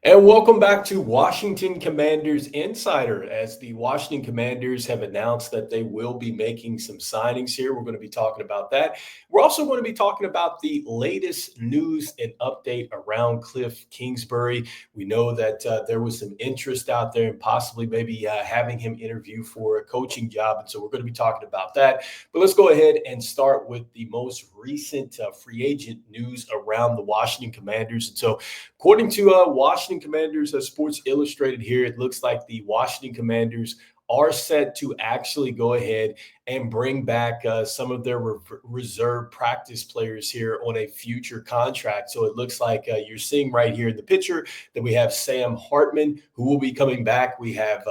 And welcome back to Washington Commanders Insider. As the Washington Commanders have announced that they will be making some signings here, we're going to be talking about that. We're also going to be talking about the latest news and update around Kliff Kingsbury. We know that there was some interest out there and possibly maybe having him interview for a coaching job. And so we're going to be talking about that. But let's go ahead and start with the most recent free agent news around the Washington Commanders. And so according to Washington Commanders Sports Illustrated here, it looks like the Washington Commanders are set to actually go ahead and bring back some of their reserve practice players here on a future contract. So it looks like you're seeing right here in the picture that we have Sam Hartman, who will be coming back. We have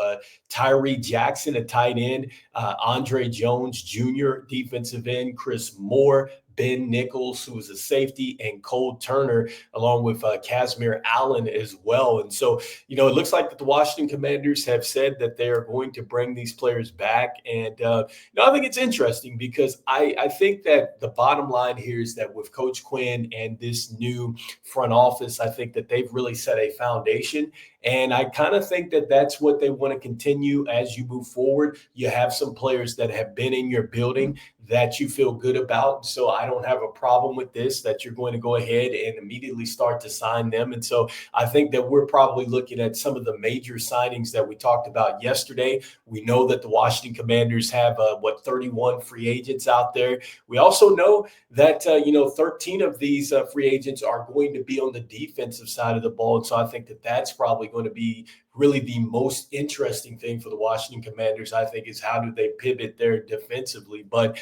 Tyree Jackson, a tight end, Andre Jones Jr., defensive end, Chris Moore, Ben Nichols, who is a safety, and Cole Turner, along with Casimir Allen as well. And so, it looks like that the Washington Commanders have said that they are going to bring these players back. And, I think it's interesting because I think that the bottom line here is that with Coach Quinn and this new front office, I think that they've really set a foundation. And I kind of think that that's what they want to continue as you move forward. You have some players that have been in your building that you feel good about. So I don't have a problem with this, that you're going to go ahead and immediately start to sign them. And so I think that we're probably looking at some of the major signings that we talked about yesterday. We know that the Washington Commanders have 31 free agents out there. We also know that 13 of these free agents are going to be on the defensive side of the ball. And so I think that that's probably going to be really the most interesting thing for the Washington Commanders, I think, is how do they pivot there defensively. But,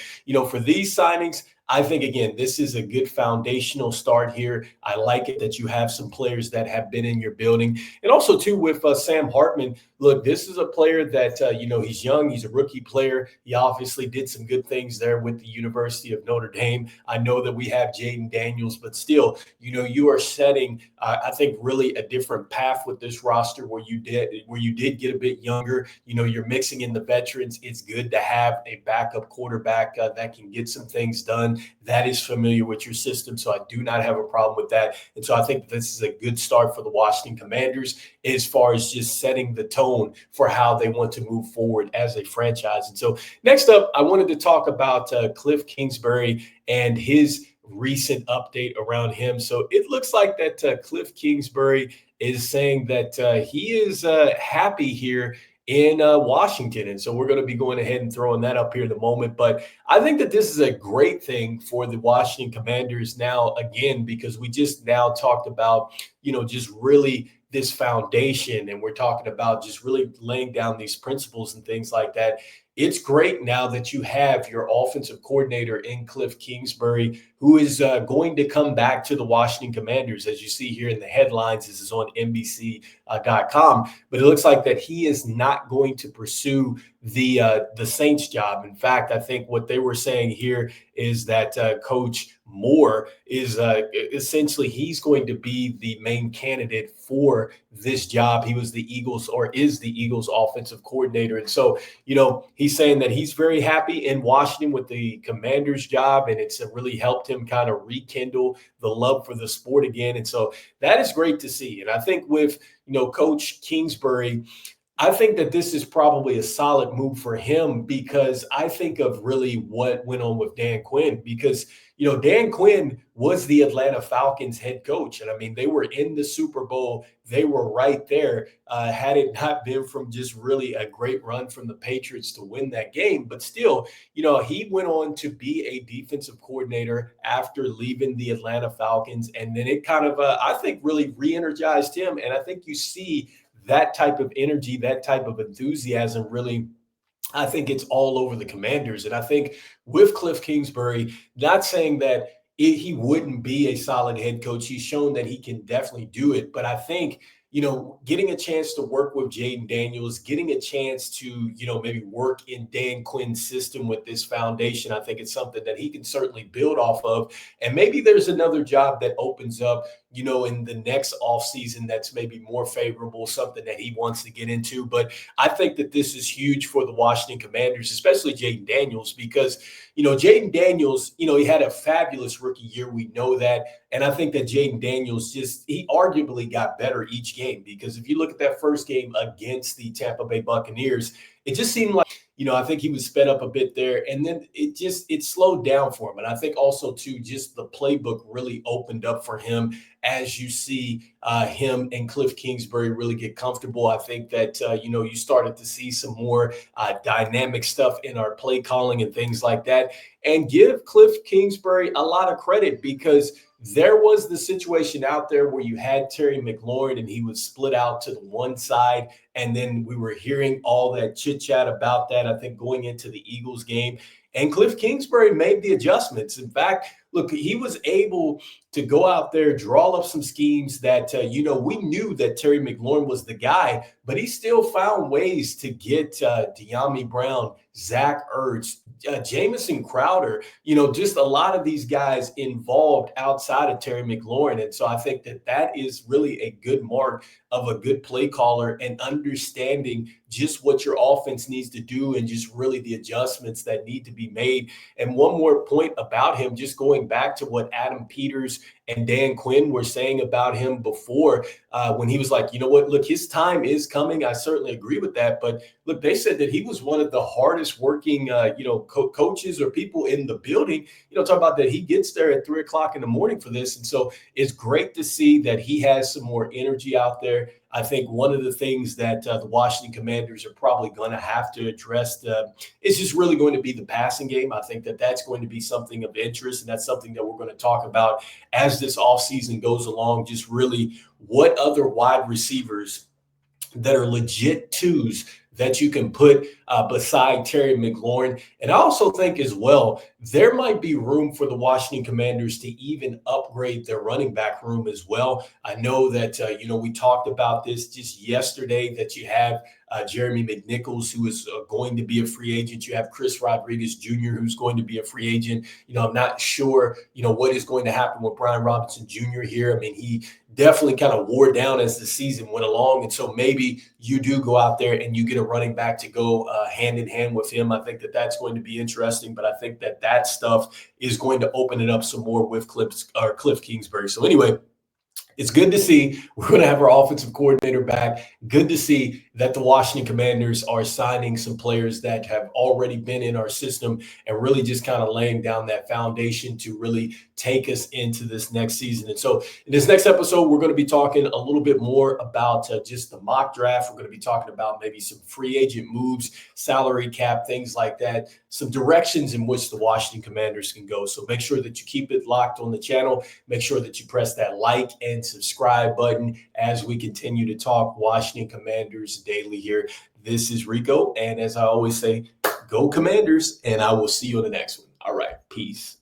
for these signings, I think, again, this is a good foundational start here. I like it that you have some players that have been in your building. And also, too, with Sam Hartman, look, this is a player that, he's young. He's a rookie player. He obviously did some good things there with the University of Notre Dame. I know that we have Jaden Daniels, but still, you are setting, I think, really a different path with this roster where you did get a bit younger. You're mixing in the veterans. It's good to have a backup quarterback that can get some things done, that is familiar with your system. So I do not have a problem with that. And so I think this is a good start for the Washington Commanders as far as just setting the tone for how they want to move forward as a franchise. And so next up, I wanted to talk about Kliff Kingsbury and his recent update around him. So it looks like that Kliff Kingsbury is saying that he is happy here in Washington. And so we're going to be going ahead and throwing that up here in a moment. But I think that this is a great thing for the Washington Commanders now, again, because we just now talked about, just really this foundation, and we're talking about just really laying down these principles and things like that. It's great now that you have your offensive coordinator in Kliff Kingsbury, who is going to come back to the Washington Commanders. As you see here in the headlines, this is on NBC.com. But it looks like that he is not going to pursue the Saints job. In fact, I think what they were saying here is that Coach Moore is essentially, he's going to be the main candidate for this job. He was the Eagles, or is the Eagles offensive coordinator. And so, he's saying that he's very happy in Washington with the Commanders job, and it's really helped him kind of rekindle the love for the sport again. And so that is great to see. And I think with, Coach Kingsbury, I think that this is probably a solid move for him, because I think of really what went on with Dan Quinn, because, Dan Quinn was the Atlanta Falcons head coach. And I mean, they were in the Super Bowl. They were right there. Had it not been from just really a great run from the Patriots to win that game. But still, he went on to be a defensive coordinator after leaving the Atlanta Falcons. And then it kind of, I think, really re-energized him. And I think you see that type of energy, that type of enthusiasm, really, I think it's all over the Commanders. And I think with Kliff Kingsbury, not saying that he wouldn't be a solid head coach. He's shown that he can definitely do it. But I think, getting a chance to work with Jaden Daniels, getting a chance to, maybe work in Dan Quinn's system with this foundation, I think it's something that he can certainly build off of. And maybe there's another job that opens up, in the next offseason that's maybe more favorable, something that he wants to get into. But I think that this is huge for the Washington Commanders, especially Jaden Daniels, because, Jaden Daniels, he had a fabulous rookie year. We know that. And I think that Jaden Daniels he arguably got better each game, because if you look at that first game against the Tampa Bay Buccaneers, it just seemed like, I think he was sped up a bit there, and then it slowed down for him. And I think also too, just the playbook really opened up for him as you see him and Kliff Kingsbury really get comfortable. I think that you started to see some more dynamic stuff in our play calling and things like that. And give Kliff Kingsbury a lot of credit, because there was the situation out there where you had Terry McLaurin and he was split out to the one side. And then we were hearing all that chit chat about that, I think, going into the Eagles game. And Kliff Kingsbury made the adjustments. In fact, look, he was able to go out there, draw up some schemes that, we knew that Terry McLaurin was the guy, but he still found ways to get De'Ami Brown, Zach Ertz, Jamison Crowder, just a lot of these guys involved outside of Terry McLaurin. And so I think that is really a good mark of a good play caller, and understanding just what your offense needs to do and just really the adjustments that need to be made. And one more point about him, just going back to what Adam Peters and Dan Quinn were saying about him before, when he was like, you know what, look, his time is coming. I certainly agree with that. But look, they said that he was one of the hardest working, coaches or people in the building, talk about that he gets there at 3 o'clock in the morning for this. And so it's great to see that he has some more energy out there. I think one of the things that the Washington Commanders are probably going to have to address is just really going to be the passing game. I think that that's going to be something of interest, and that's something that we're going to talk about as this offseason goes along. Just really what other wide receivers that are legit twos that you can put beside Terry McLaurin. And I also think as well, there might be room for the Washington Commanders to even upgrade their running back room as well. I know that, we talked about this just yesterday, that you have Jeremy McNichols, who is going to be a free agent. You have Chris Rodriguez Jr., who's going to be a free agent. I'm not sure, what is going to happen with Brian Robinson Jr. here. I mean, he definitely kind of wore down as the season went along. And so maybe you do go out there and you get a running back to go hand in hand with him. I think that that's going to be interesting, but I think that stuff is going to open it up some more with Kliff Kingsbury. So anyway, it's good to see we're going to have our offensive coordinator back. Good to see that the Washington Commanders are signing some players that have already been in our system, and really just kind of laying down that foundation to really take us into this next season. And so in this next episode, we're going to be talking a little bit more about just the mock draft. We're going to be talking about maybe some free agent moves, salary cap, things like that, some directions in which the Washington Commanders can go. So make sure that you keep it locked on the channel. Make sure that you press that like and subscribe button as we continue to talk Washington Commanders daily here. This is Rico, and as I always say, go Commanders, and I will see you on the next one. All right, peace.